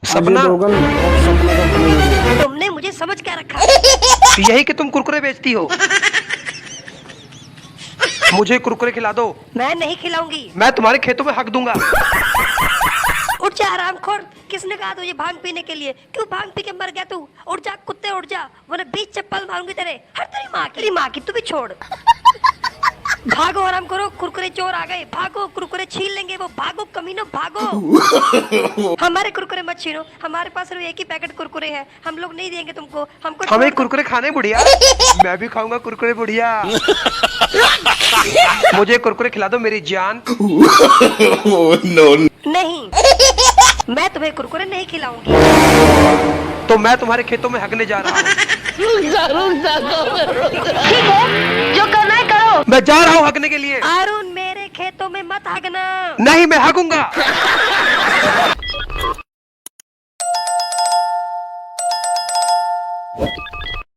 सपना रोगन और सपना का कॉम्बिनेशन। तुमने मुझे समझ क्या रखा? यही कि तुम कुरकुरे बेचती हो। मुझे कुरकुरे खिला दो। मैं नहीं खिलाऊंगी। मैं तुम्हारे खेतों में हक दूंगा। उठ जा हरामखोर। किसने कहा तुझे भांग पीने के लिए? क्यों भांग पी के मर गया तू? उठ जा कुत्ते उठ जा, वरना 20 चप्पल मारूंगी तेरे। हर तेरी माँ की तू भी छोड़। भागो आराम करो, कुरकुरे चोर आ गए। भागो, कुरकुरे छीन लेंगे वो। भागो कमीनो भागो। हमारे कुरकुरे मत छीनो, हमारे पास सिर्फ एक ही पैकेट कुरकुरे है। हम लोग नहीं देंगे तुमको, हमको छोड़ हमें दो। कुरकुरे खाने बुढ़िया। मैं भी खाऊंगा कुरकुरे बुढ़िया। मुझे कुरकुरे खिला दो मेरी जान। नहीं, मैं तुम्हें कुरकुरे नहीं खिलाऊंगी। तो मैं तुम्हारे खेतों में हगने जा रहा हूँ। ठीक है, जो करना है करो। मैं जा रहा हूँ हगने के लिए। अरुण मेरे खेतों में मत हगना। नहीं, मैं हगूंगा।